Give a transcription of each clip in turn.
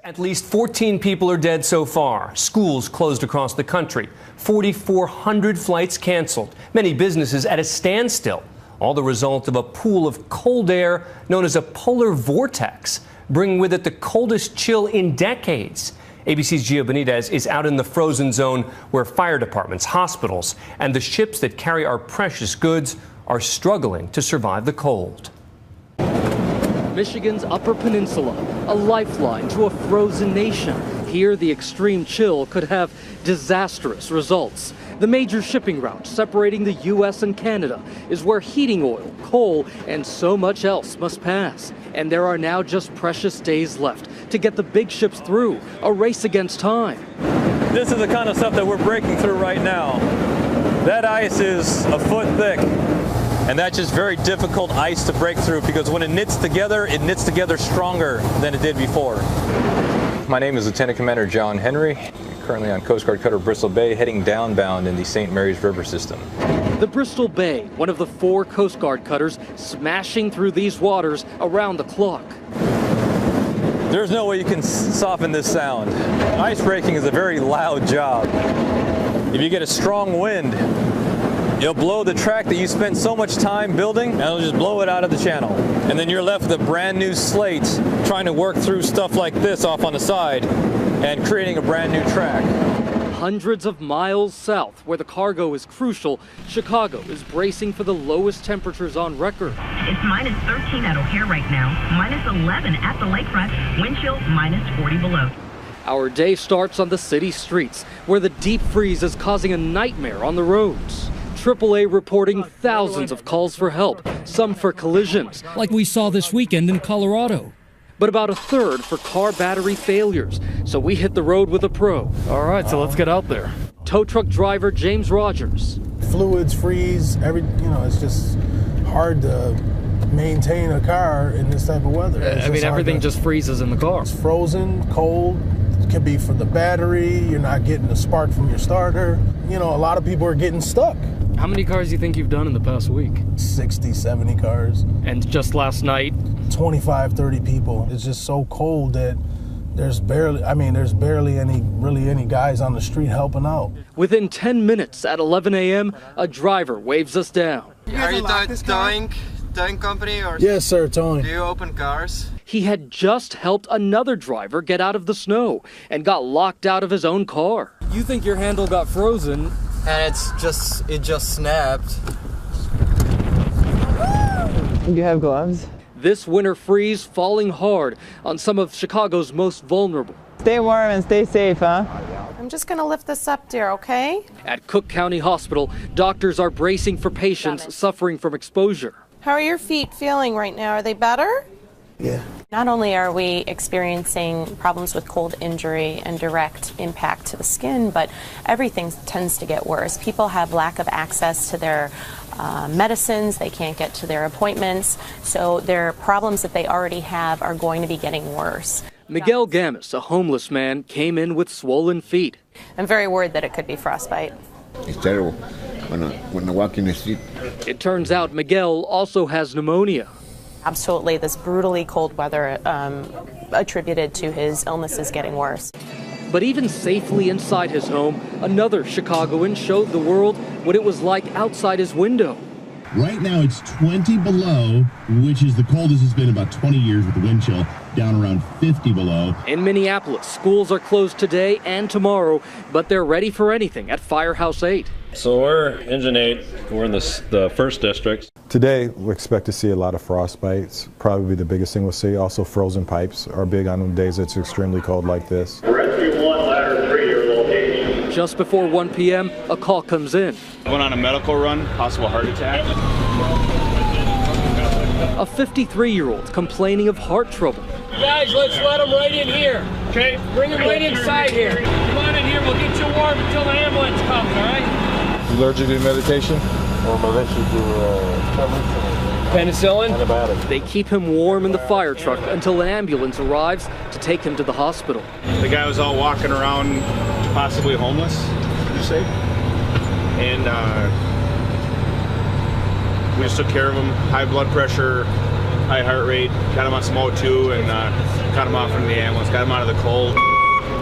At least 14 people are dead so far. Schools closed across the country. 4,400 flights canceled. Many businesses at a standstill. All the result of a pool of cold air known as a polar vortex, bringing with it the coldest chill in decades. ABC's Gio Benitez is out in the frozen zone where fire departments, hospitals, and the ships that carry our precious goods are struggling to survive the cold. Michigan's Upper Peninsula, a lifeline to a frozen nation. Here, the extreme chill could have disastrous results. The major shipping route separating the U.S. and Canada is where heating oil, coal, and so much else must pass. And there are now just precious days left to get the big ships through, a race against time. This is the kind of stuff that we're breaking through right now. That ice is a foot thick. And that's just very difficult ice to break through because when it knits together stronger than it did before. My name is Lieutenant Commander John Henry, currently on Coast Guard cutter Bristol Bay, heading downbound in the St. Mary's River system. The Bristol Bay, one of the 4 Coast Guard cutters smashing through these waters around the clock. There's no way you can soften this sound. Ice breaking is a very loud job. If you get a strong wind, you'll blow the track that you spent so much time building, and it'll just blow it out of the channel. And then you're left with a brand new slate trying to work through stuff like this off on the side and creating a brand new track. Hundreds of miles south, where the cargo is crucial, Chicago is bracing for the lowest temperatures on record. It's minus 13 at O'Hare right now, minus 11 at the lakefront, wind chill minus 40 below. Our day starts on the city streets, where the deep freeze is causing a nightmare on the roads. AAA reporting thousands of calls for help, some for collisions, like we saw this weekend in Colorado. But about a third for car battery failures. So we hit the road with a pro. All right, so let's get out there. Tow truck driver James Rogers. Fluids freeze, it's just hard to maintain a car in this type of weather. Everything just freezes in the car. It's frozen, cold. It could be from the battery. You're not getting the spark from your starter. A lot of people are getting stuck. How many cars do you think you've done in the past week? 60, 70 cars. And just last night? 25, 30 people. It's just so cold that there's barely any guys on the street helping out. Within 10 minutes at 11 a.m., a driver waves us down. Are you towing company? Or Yes, sir, towing. Do you open cars? He had just helped another driver get out of the snow and got locked out of his own car. You think your handle got frozen? And it just snapped. Do you have gloves? This winter freeze falling hard on some of Chicago's most vulnerable. Stay warm and stay safe, huh? I'm just gonna lift this up, dear, okay? At Cook County Hospital, doctors are bracing for patients suffering from exposure. How are your feet feeling right now? Are they better? Yeah. Not only are we experiencing problems with cold injury and direct impact to the skin, but everything tends to get worse. People have lack of access to their medicines, they can't get to their appointments, so their problems that they already have are going to be getting worse. Miguel Gamis, a homeless man, came in with swollen feet. I'm very worried that it could be frostbite. It's terrible when I walk in the street. It turns out Miguel also has pneumonia. Absolutely, this brutally cold weather attributed to his illness is getting worse. But even safely inside his home, another Chicagoan showed the world what it was like outside his window. Right now it's 20 below, which is the coldest it's been in about 20 years with the wind chill, down around 50 below. In Minneapolis, schools are closed today and tomorrow, but they're ready for anything at Firehouse 8. So we're Engine 8, we're in the first district. Today we expect to see a lot of frostbites, probably the biggest thing we'll see. Also frozen pipes are big on days it's extremely cold like this. Rescue 1, ladder 3, your location. Just before 1 p.m., a call comes in. Went on a medical run, possible heart attack. A 53-year-old complaining of heart trouble. Guys, let's let him right in here. Okay. Bring him right inside here. Come on in here, we'll get you warm until the ambulance comes, all right? Allergic to medication? Or I'm allergic to penicillin? Antibiotics. They keep him warm in the fire truck until an ambulance arrives to take him to the hospital. The guy was all walking around, possibly homeless, did you say? And we just took care of him. High blood pressure, high heart rate, got him on some O2 and got him off from the ambulance, got him out of the cold.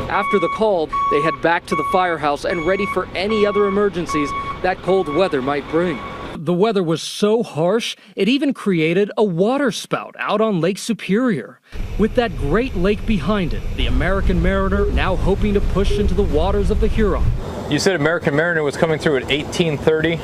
After the call, they head back to the firehouse and ready for any other emergencies that cold weather might bring. The weather was so harsh, it even created a water spout out on Lake Superior. With that Great Lake behind it, the American Mariner now hoping to push into the waters of the Huron. You said American Mariner was coming through at 1830?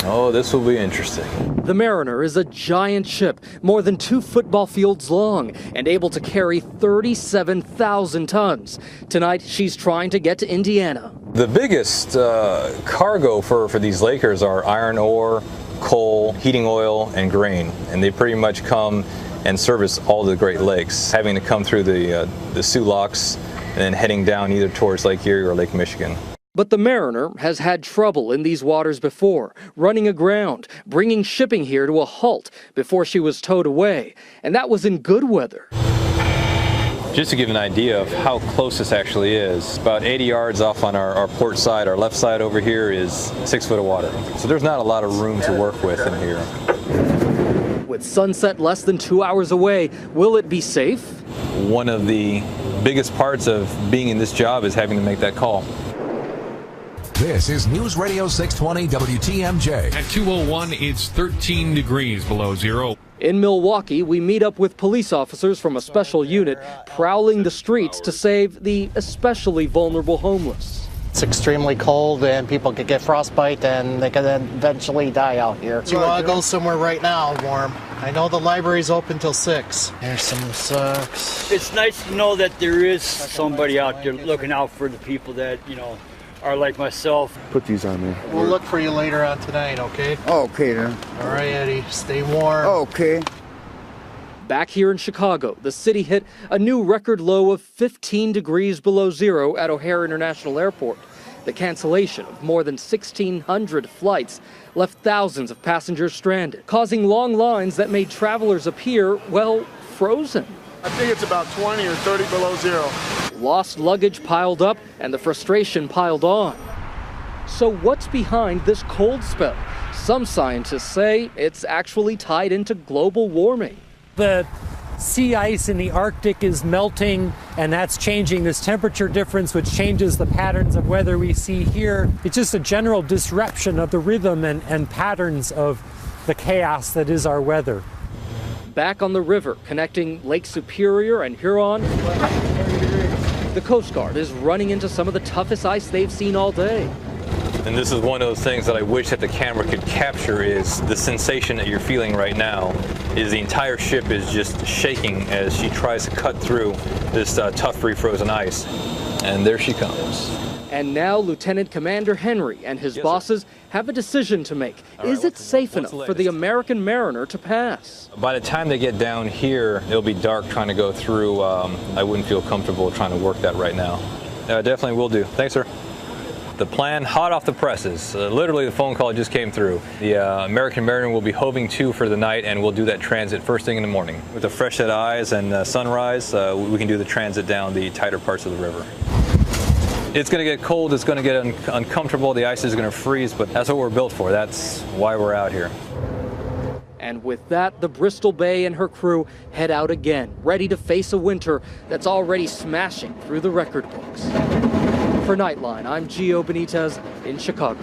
Oh, this will be interesting. The Mariner is a giant ship, more than 2 football fields long, and able to carry 37,000 tons. Tonight, she's trying to get to Indiana. The biggest cargo for these Lakers are iron ore, coal, heating oil, and grain. And they pretty much come and service all the Great Lakes, having to come through the Sioux Locks and then heading down either towards Lake Erie or Lake Michigan. But the Mariner has had trouble in these waters before, running aground, bringing shipping here to a halt before she was towed away. And that was in good weather. Just to give an idea of how close this actually is, about 80 yards off on our port side, our left side over here is 6 foot of water. So there's not a lot of room to work with in here. With sunset less than 2 hours away, will it be safe? One of the biggest parts of being in this job is having to make that call. This is News Radio 620 WTMJ. At 2:01, it's 13 degrees below zero. In Milwaukee, we meet up with police officers from a special unit prowling the streets to save the especially vulnerable homeless. It's extremely cold and people could get frostbite and they could eventually die out here. Do you want to go somewhere right now warm? I know the library's open till 6. Here's some socks. It's nice to know that there is somebody out there looking out for the people that, are like myself. Put these on there. We'll look for you later on tonight, okay? Okay then. All right, Eddie. Stay warm. Okay. Back here in Chicago, the city hit a new record low of 15 degrees below zero at O'Hare International Airport. The cancellation of more than 1,600 flights left thousands of passengers stranded, causing long lines that made travelers appear, well, frozen. I think it's about 20 or 30 below zero. Lost luggage piled up and the frustration piled on. So what's behind this cold spell? Some scientists say it's actually tied into global warming. The sea ice in the Arctic is melting, and that's changing this temperature difference, which changes the patterns of weather we see here. It's just a general disruption of the rhythm and patterns of the chaos that is our weather. Back on the river, connecting Lake Superior and Huron, the Coast Guard is running into some of the toughest ice they've seen all day. And this is one of those things that I wish that the camera could capture, is the sensation that you're feeling right now is the entire ship is just shaking as she tries to cut through this tough free-frozen ice. And there she comes. And now Lieutenant Commander Henry and his bosses have a decision to make. Is it safe enough for the American Mariner to pass? By the time they get down here, it'll be dark trying to go through. I wouldn't feel comfortable trying to work that right now. Definitely will do. Thanks, sir. The plan, hot off the presses. Literally, the phone call just came through. The American Mariner will be hoving to for the night, and we'll do that transit first thing in the morning. With the fresh set eyes and sunrise, we can do the transit down the tighter parts of the river. It's going to get cold, it's going to get uncomfortable, the ice is going to freeze, but that's what we're built for. That's why we're out here. And with that, the Bristol Bay and her crew head out again, ready to face a winter that's already smashing through the record books. For Nightline, I'm Gio Benitez in Chicago.